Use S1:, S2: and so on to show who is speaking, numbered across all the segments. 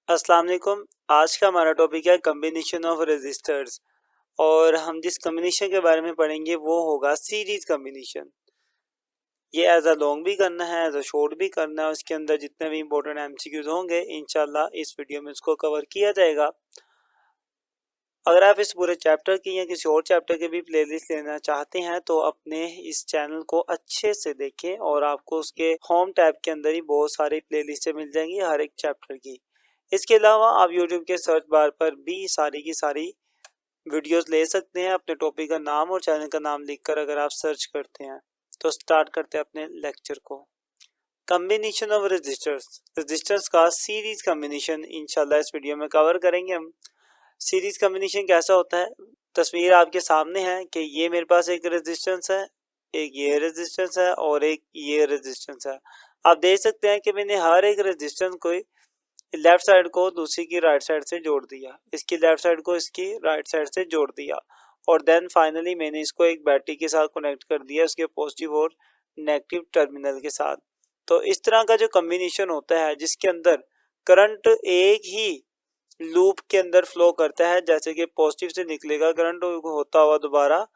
S1: अस्सलाम वालेकुम। आज का हमारा टॉपिक है कम्बिनेशन ऑफ रेजिस्टर्स और हम जिस कम्बिनेशन के बारे में पढ़ेंगे वो होगा सीरीज कम्बिनेशन। ये एज अ लॉन्ग भी करना है, एज अ शॉर्ट भी करना है। उसके अंदर जितने भी इंपॉर्टेंट एमसीक्यूज होंगे इंशाल्लाह इस वीडियो में उसको कवर किया जाएगा। अगर आप इस पूरे चैप्टर की या किसी और चैप्टर की भी प्लेलिस्ट लेना चाहते हैं तो अपने इस चैनल को अच्छे से देखें और आपको उसके होम टैब के अंदर ही बहुत सारी प्लेलिस्टें मिल जाएंगी हर एक चैप्टर की। इसके अलावा आप YouTube के सर्च बार पर भी सारी की सारी वीडियोस ले सकते हैं। अपने टॉपिक का नाम और चैनल का नाम लिखकर अगर आप सर्च करते हैं तो स्टार्ट करते हैं अपने लेक्चर को। कम्बिनेशन ऑफ रजिस्टर्स का सीरीज कम्बिनेशन इंशाल्लाह इस वीडियो में कवर करेंगे हम। सीरीज कम्बिनेशन कैसा होता है, तस्वीर आपके सामने है कि ये मेरे पास एक रेजिस्टेंस है, एक ये रेजिस्टेंस है और एक ये रेजिस्टेंस है। आप देख सकते हैं कि मैंने हर एक रेजिस्टेंस को लेफ्ट साइड को दूसरी की राइट साइड से जोड़ दिया, इसकी लेफ्ट साइड को इसकी राइट साइड से जोड़ दिया और देन फाइनली मैंने इसको एक बैटरी के साथ कनेक्ट कर दिया, उसके पॉजिटिव और नेगेटिव टर्मिनल के साथ। तो इस तरह का जो कम्बिनेशन होता है जिसके अंदर करंट एक ही लूप के अंदर फ्लो करता है, जैसे कि पॉजिटिव से निकलेगा करंट होता हुआ दोबारा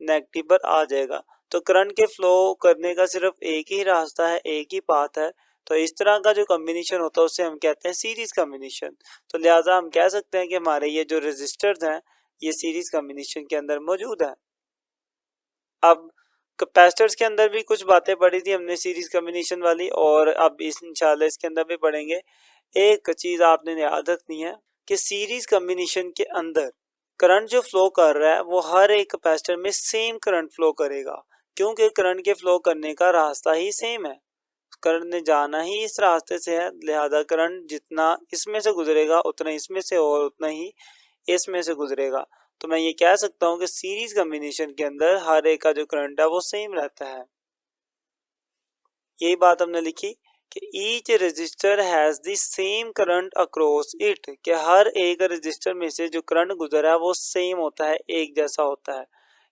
S1: नेगेटिव पर आ जाएगा। तो करंट के फ्लो करने का सिर्फ एक ही रास्ता है, एक ही पाथ है। तो इस तरह का जो कम्बिनेशन होता है उसे हम कहते हैं सीरीज कम्बिनेशन। तो लिहाजा हम कह सकते हैं कि हमारे ये जो रेजिस्टर्स हैं ये सीरीज कम्बिनेशन के अंदर मौजूद है। अब कैपेसिटर्स के अंदर भी कुछ बातें पढ़ी थी हमने सीरीज कम्बिनेशन वाली, और अब इंशाल्लाह इसके अंदर भी पढ़ेंगे। एक चीज आपने याद रखनी है कि सीरीज कम्बिनेशन के अंदर करंट जो फ्लो कर रहा है वो हर एक कैपेसिटर में सेम करंट फ्लो करेगा, क्योंकि करंट के फ्लो करने का रास्ता ही सेम है, करंट ने जाना ही इस रास्ते से है। लिहाजा करंट जितना इसमें से गुजरेगा उतना इसमें से और उतना ही इसमें से गुजरेगा। तो मैं ये कह सकता हूँ कि सीरीज कम्बिनेशन के अंदर हर एक का जो करंट है वो सेम रहता है। यही बात हमने लिखी कि each resistor has the same current across it, कि हर एक रजिस्टर में से जो करंट गुजरा है वो सेम होता है, एक जैसा होता है।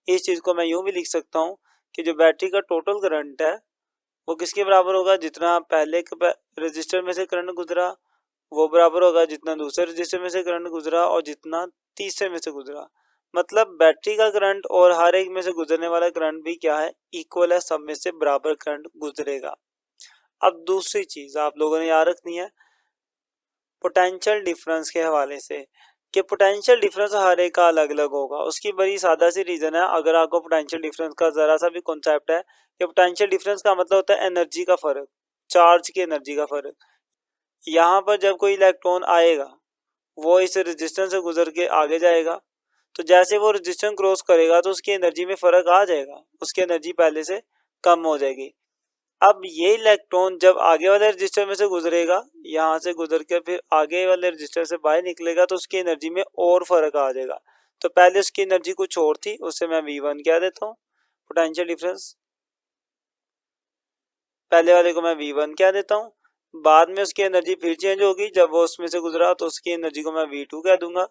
S1: इस चीज को मैं यूं भी लिख सकता हूँ कि जो बैटरी का टोटल करंट है वो किसके बराबर होगा, जितना पहले रजिस्टर में से करंट गुजरा वो बराबर होगा जितना दूसरे रजिस्टर में से करंट गुजरा और जितना तीसरे में से गुजरा। मतलब बैटरी का करंट और हर एक में से गुजरने वाला करंट भी क्या है, इक्वल है, सब में से बराबर करंट गुजरेगा। अब दूसरी चीज आप लोगों ने याद रखनी है पोटेंशियल डिफरेंस के हवाले से, कि पोटेंशियल डिफरेंस हर एक का अलग अलग होगा। उसकी बड़ी सादा सी रीजन है, अगर आपको पोटेंशियल डिफरेंस का जरा सा भी कॉन्सेप्ट है कि पोटेंशियल डिफरेंस का मतलब होता है एनर्जी का फर्क, चार्ज की एनर्जी का फर्क। यहाँ पर जब कोई इलेक्ट्रॉन आएगा वो इस रेजिस्टेंस से गुजर के आगे जाएगा, तो जैसे वो रेजिस्टेंस क्रॉस करेगा तो उसकी एनर्जी में फर्क आ जाएगा, उसकी एनर्जी पहले से कम हो जाएगी। अब ये इलेक्ट्रॉन जब आगे वाले रजिस्टर में से गुजरेगा, यहाँ से गुजर कर फिर आगे वाले रजिस्टर से बाहर निकलेगा तो उसकी एनर्जी में और फर्क आ जाएगा। तो पहले उसकी एनर्जी कुछ और थी, उससे मैं V1 कह देता हूँ पोटेंशियल डिफरेंस, पहले वाले को मैं V1 कह देता हूँ। बाद में उसकी एनर्जी फिर चेंज होगी, जब वो उसमें से गुजरा तो उसकी एनर्जी को मैं V2 कह दूंगा।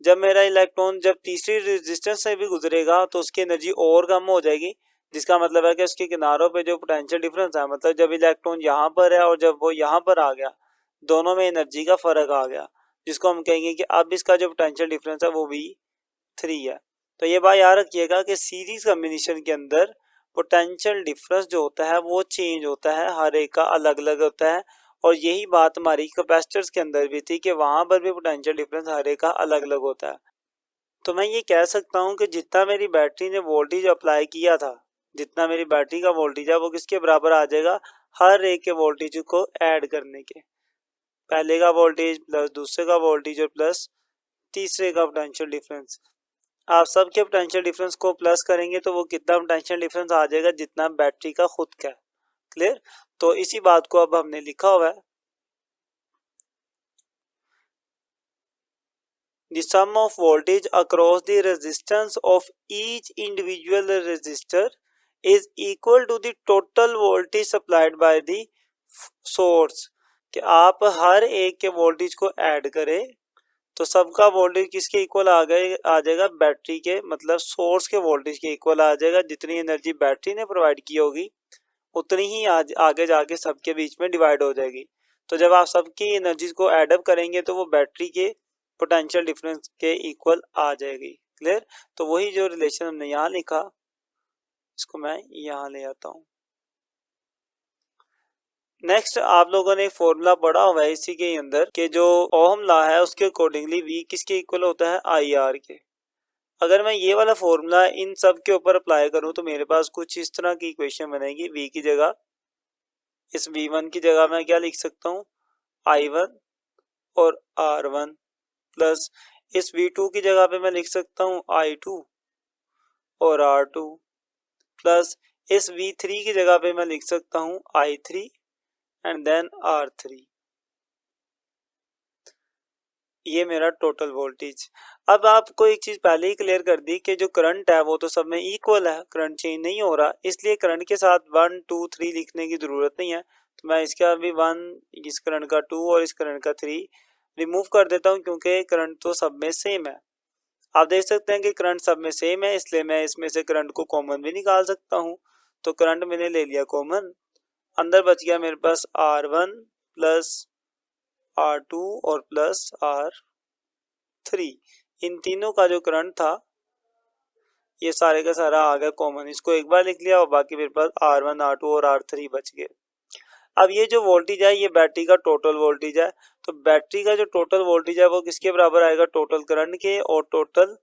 S1: जब मेरा इलेक्ट्रॉन जब तीसरी रेजिस्टेंस से भी गुजरेगा तो उसकी एनर्जी और कम हो जाएगी, जिसका मतलब है कि उसके किनारों पे जो पोटेंशियल डिफरेंस है, मतलब जब इलेक्ट्रॉन यहाँ पर है और जब वो यहाँ पर आ गया, दोनों में एनर्जी का फर्क आ गया, जिसको हम कहेंगे कि अब इसका जो पोटेंशियल डिफरेंस है वो V3 है। तो ये बात याद रखिएगा कि सीरीज कम्बिनेशन के अंदर पोटेंशियल डिफरेंस जो होता है वो चेंज होता है, हर एक का अलग अलग होता है। और यही बात हमारी कैपेसिटर्स के अंदर भी थी कि वहां पर भी पोटेंशियल डिफरेंस हर एक का अलग अलग होता है। तो मैं ये कह सकता हूँ कि जितना मेरी बैटरी ने वोल्टेज अप्लाई किया था, जितना मेरी बैटरी का वोल्टेज है वो किसके बराबर आ जाएगा, हर एक के वोल्टेज को ऐड करने के, पहले का वोल्टेज प्लस दूसरे का वोल्टेज और प्लस तीसरे का पोटेंशियल डिफरेंस। आप सबके पोटेंशियल डिफरेंस को प्लस करेंगे तो वो कितना पोटेंशियल डिफरेंस आ जाएगा, जितना बैटरी का खुद का। क्लियर? तो इसी बात को अब हमने लिखा हुआ है, the sum of voltage across the resistance of each individual resistor is equal to the total voltage supplied by the source। कि आप हर एक के वोल्टेज को ऐड करें तो सबका वोल्टेज किसके इक्वल आ जाएगा, बैटरी के, मतलब सोर्स के वोल्टेज के इक्वल आ जाएगा। जितनी एनर्जी बैटरी ने प्रोवाइड की होगी उतनी ही आगे जाके सबके बीच में डिवाइड हो जाएगी। तो जब आप सबकी एनर्जीज को एडअप करेंगे तो वो बैटरी के पोटेंशियल डिफरेंस के इक्वल आ जाएगी। क्लियर? तो वही जो रिलेशन हमने यहाँ लिखा, इसको मैं यहाँ ले आता हूँ। नेक्स्ट आप लोगों ने एक फॉर्मूला पढ़ा हुआ है इसी के अंदर कि जो ओहम लॉ है उसके अकॉर्डिंगली V किसके इक्वल होता है, IR के। अगर मैं ये वाला फॉर्मूला इन सब के ऊपर अप्लाई करूं तो मेरे पास कुछ इस तरह की इक्वेशन बनेगी। V की जगह, इस V1 की जगह मैं क्या लिख सकता हूँ, I1 और R1 प्लस इस V2 की जगह पे मैं लिख सकता हूँ I2 और R2 प्लस इस V3 की जगह पे मैं लिख सकता हूँ I3 एंड देन R3। ये मेरा टोटल वोल्टेज। अब आपको एक चीज पहले ही क्लियर कर दी कि जो करंट है वो तो सब में इक्वल है, करंट चेंज नहीं हो रहा, इसलिए करंट के साथ 1 2 3 लिखने की जरूरत नहीं है। तो मैं इसका भी 1, इस करंट का 2 और इस करंट का 3 रिमूव कर देता हूँ क्योंकि करंट तो सब में सेम है। आप देख सकते हैं कि करंट सब में सेम है, इसलिए मैं इसमें से करंट को कॉमन भी निकाल सकता हूँ। तो करंट मैंने ले लिया कॉमन, अंदर बच गया मेरे पास R1 प्लस R2 और प्लस R3। इन तीनों का जो करंट था ये सारे का सारा आ गया कॉमन, इसको एक बार लिख लिया और बाकी मेरे पास R1 R2 और R3 बच गए। अब ये जो वोल्टेज है ये बैटरी का टोटल वोल्टेज है। तो बैटरी का जो टोटल वोल्टेज है वो किसके बराबर आएगा, टोटल करंट के और टोटल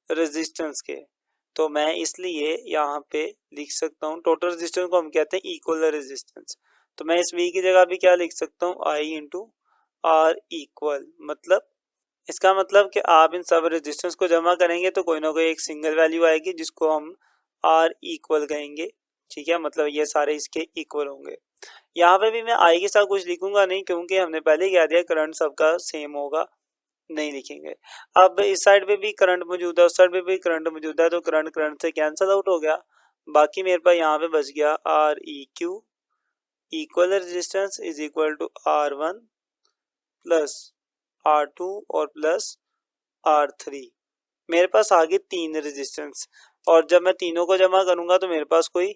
S1: रेजिस्टेंस के। तो मैं इसलिए यहाँ पे लिख सकता हूँ, टोटल रेजिस्टेंस को हम कहते हैं इक्वल रेजिस्टेंस। तो मैं इस V की जगह भी क्या लिख सकता हूँ, I इंटू R इक्वल। मतलब इसका मतलब कि आप इन सब रेजिस्टेंस को जमा करेंगे तो कोई ना कोई एक सिंगल वैल्यू आएगी जिसको हम R इक्वल कहेंगे। ठीक है, मतलब ये सारे इसके इक्वल होंगे। यहाँ पे भी मैं I के साथ कुछ लिखूंगा नहीं क्योंकि हमने पहले ही कह दिया करंट सबका सेम होगा, नहीं लिखेंगे। अब इस साइड पे भी करंट मौजूद है, उस साइड पे भी करंट मौजूद है, तो करंट करंट से कैंसिल आउट हो गया। बाकी मेरे पास यहाँ पे बच गया R E Q equal resistance is equal to R1 plus R2 और प्लस R3। मेरे पास आगे 3 रेजिस्टेंस, और जब मैं तीनों को जमा करूंगा तो मेरे पास कोई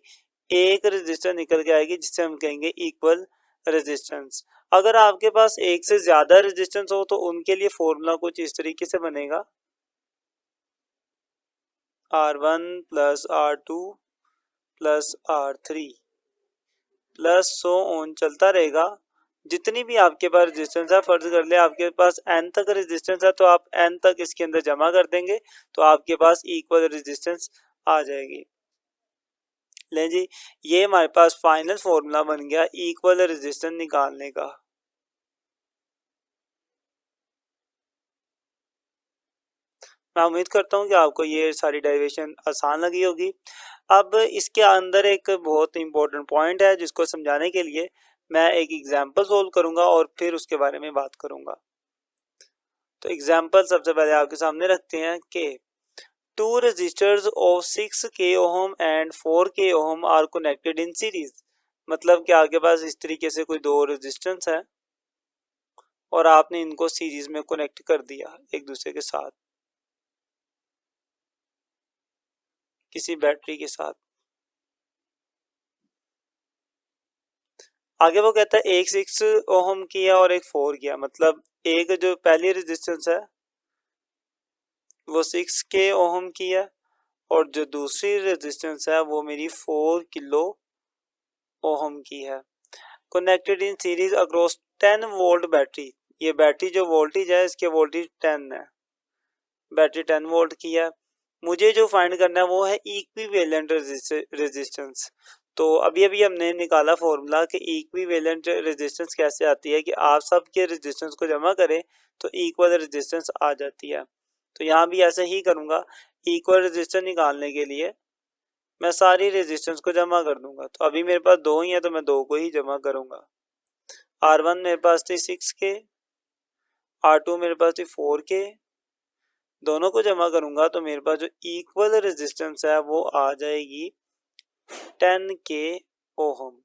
S1: एक रेजिस्टेंस निकल के आएगी जिससे हम कहेंगे इक्वल रेजिस्टेंस। अगर आपके पास एक से ज्यादा रेजिस्टेंस हो तो उनके लिए फॉर्मूला कुछ इस तरीके से बनेगा, R1 plus R2 plus R3 plus so on चलता रहेगा। जितनी भी आपके पास रेजिस्टेंस है, फर्ज कर ले आपके पास n तक रेजिस्टेंस है तो आप n तक इसके अंदर जमा कर देंगे तो आपके पास इक्वल रेजिस्टेंस आ जाएगी। ले जी, ये हमारे पास फाइनल फॉर्मूला बन गया इक्वल रेजिस्टेंस निकालने का। मैं उम्मीद करता हूँ कि आपको ये सारी डेरिवेशन आसान लगी होगी। अब इसके अंदर एक बहुत इंपॉर्टेंट पॉइंट है जिसको समझाने के लिए मैं एक एग्जांपल सोल्व करूंगा और फिर उसके बारे में बात करूंगा। तो एग्जांपल सबसे पहले आपके सामने रखते हैं कि 2 resistors of 6k ohm and 4k ohm are connected in series। मतलब कि आपके पास इस तरीके से कोई दो रेजिस्टेंस है और आपने इनको सीरीज में कनेक्ट कर दिया एक दूसरे के साथ किसी बैटरी के साथ। आगे वो कहता है एक 6 ओहम किया और एक 4 किया, मतलब एक जो पहली रेजिस्टेंस है वो 6k ओहम की है और जो दूसरी रेजिस्टेंस है वो मेरी 4 किलो ओहम की है। Connected in series across 10 volt battery. ये बैटरी जो वोल्टेज है इसके वोल्टेज 10 है, बैटरी 10 वोल्ट की है। मुझे जो फाइंड करना है वो है इक्विवेलेंट रेजिस्टेंस। तो अभी अभी हमने निकाला फॉर्मूला कि इक्विवेलेंट रेजिस्टेंस कैसे आती है कि आप सबके रेजिस्टेंस को जमा करें तो इक्वल रेजिस्टेंस आ जाती है। तो यहाँ भी ऐसे ही करूँगा, इक्वल रेजिस्टेंस निकालने के लिए मैं सारी रेजिस्टेंस को जमा कर दूंगा। तो अभी मेरे पास दो ही है तो मैं दो को ही जमा करूंगा। R1 मेरे पास थी 6k, R2 मेरे पास थी 4k, दोनों को जमा करूंगा तो मेरे पास जो इक्वल रेजिस्टेंस है वो आ जाएगी 10k ओहम।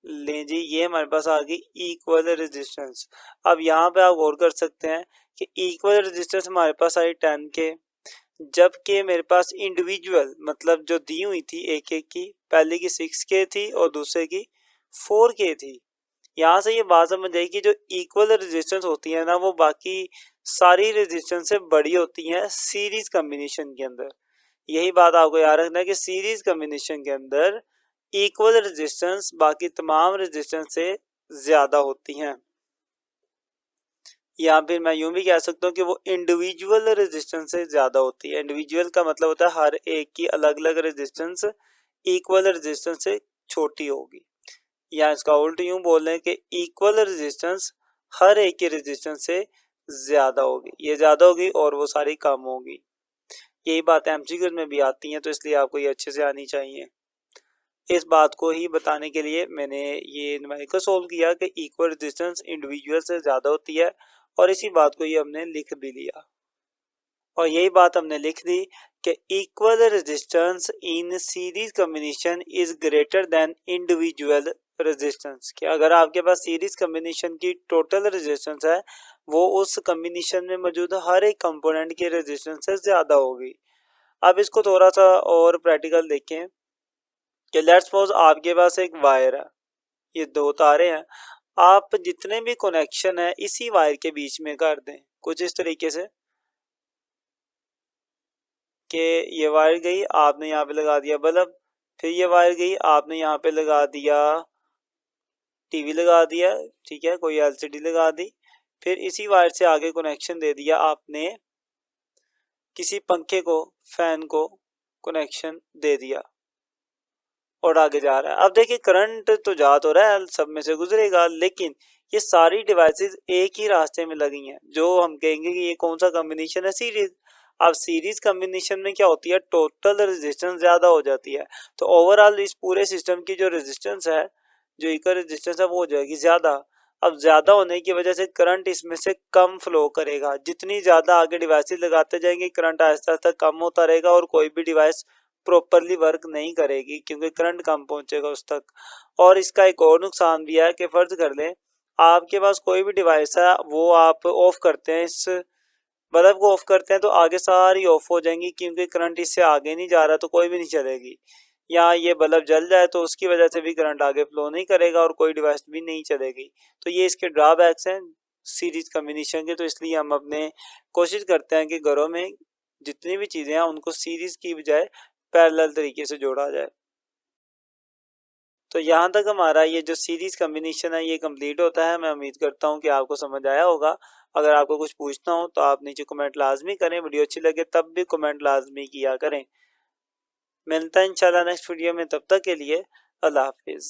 S1: ले जी, ये हमारे पास आ गई इक्वल रेजिस्टेंस। अब यहाँ पे आप गौर कर सकते हैं कि इक्वल रेजिस्टेंस हमारे पास आई 10k, जबकि मेरे पास इंडिविजुअल मतलब जो दी हुई थी एक एक की, पहले की 6k थी और दूसरे की 4k थी। यहाँ से ये बात समझ जाए कि जो इक्वल रेजिस्टेंस होती है ना वो बाकी सारी रेजिस्टेंस से बड़ी होती हैं सीरीज कॉम्बिनेशन के अंदर। यही बात आपको याद रखना है कि सीरीज कॉम्बिनेशन के अंदर इक्वल रेजिस्टेंस बाकी तमाम रेजिस्टेंस से ज्यादा होती हैं, या फिर मैं यूं भी कह सकता हूँ कि वो इंडिविजुअल रेजिस्टेंस से ज्यादा होती है। इंडिविजुअल का मतलब होता है हर एक की अलग अलग रेजिस्टेंस इक्वल रेजिस्टेंस से छोटी होगी, या इसका उल्ट यूं बोल रहे हैं कि इक्वल रेजिस्टेंस हर एक की रेजिस्टेंस से ज्यादा होगी, ये ज्यादा होगी और वो सारी कम होगी। यही बात एमसीक्यू में भी आती हैं, तो इसलिए आपको ये अच्छे से आनी चाहिए। इस बात को ही बताने के लिए मैंने ये न्यूमेरिकल सोल्व किया कि इक्वल रेजिस्टेंस इंडिविजुअल से ज़्यादा होती है, और इसी बात को ही हमने लिख भी लिया। और यही बात हमने लिख दी कि equal resistance in series combination is greater than individual resistance, कि अगर आपके पास सीरीज कॉम्बिनेशन की टोटल रेजिस्टेंस है वो उस कॉम्बिनेशन में मौजूद हर एक कंपोनेंट की रेजिस्टेंस से ज़्यादा होगी। अब इसको थोड़ा सा और प्रैक्टिकल देखें कि लेट्स सपोज आपके पास एक वायर है, ये दो तारे हैं, आप जितने भी कनेक्शन है इसी वायर के बीच में कर दें कुछ इस तरीके से कि ये वायर गई, आपने यहाँ पे लगा दिया बल्ब, फिर ये वायर गई, आपने यहाँ पे लगा दिया टीवी लगा दिया, ठीक है, कोई एलसीडी लगा दी, फिर इसी वायर से आगे कनेक्शन दे दिया आपने किसी पंखे को, फैन को कनेक्शन दे दिया और आगे जा रहा है। अब देखिए करंट तो जा तो रहा है, सब में से गुजरेगा, लेकिन ये सारी डिवाइसेस एक ही रास्ते में लगी हैं, जो हम कहेंगे कि ये कौन सा कॉम्बिनेशन है, सीरीज। अब सीरीज कॉम्बिनेशन में क्या होती है, टोटल रेजिस्टेंस ज्यादा हो जाती है, तो ओवरऑल इस पूरे सिस्टम की जो रेजिस्टेंस है, जो इक्वल रेजिस्टेंस है वो हो जाएगी ज्यादा। अब ज्यादा होने की वजह से करंट इसमें से कम फ्लो करेगा, जितनी ज्यादा आगे डिवाइसेस लगाते जाएंगे करंट आहिस्ता आहिस्ता कम होता रहेगा और कोई भी डिवाइस प्रॉपरली वर्क नहीं करेगी क्योंकि करंट कम पहुंचेगा उस तक। और इसका एक और नुकसान भी है कि फर्ज कर लें आपके पास कोई भी डिवाइस है, वो आप ऑफ करते हैं, इस बल्ब को ऑफ करते हैं तो आगे सारी ऑफ हो जाएंगी क्योंकि करंट इससे आगे नहीं जा रहा तो कोई भी नहीं चलेगी, या ये बल्ब जल जाए तो उसकी वजह से भी करंट आगे फ्लो नहीं करेगा और कोई डिवाइस भी नहीं चलेगी। तो ये इसके ड्रॉबैक्स हैं सीरीज कॉम्बिनेशन के, तो इसलिए हम अपने कोशिश करते हैं कि घरों में जितनी भी चीज़ें हैं उनको सीरीज की बजाय पैरेलल तरीके से जोड़ा जाए। तो यहाँ तक हमारा ये जो सीरीज कॉम्बिनेशन है ये कंप्लीट होता है। मैं उम्मीद करता हूँ कि आपको समझ आया होगा। अगर आपको कुछ पूछना हो तो आप नीचे कमेंट लाजमी करें, वीडियो अच्छी लगे तब भी कमेंट लाजमी किया करें। मिलता है इंशाल्लाह नेक्स्ट वीडियो में, तब तक के लिए अल्लाह हाफिज़।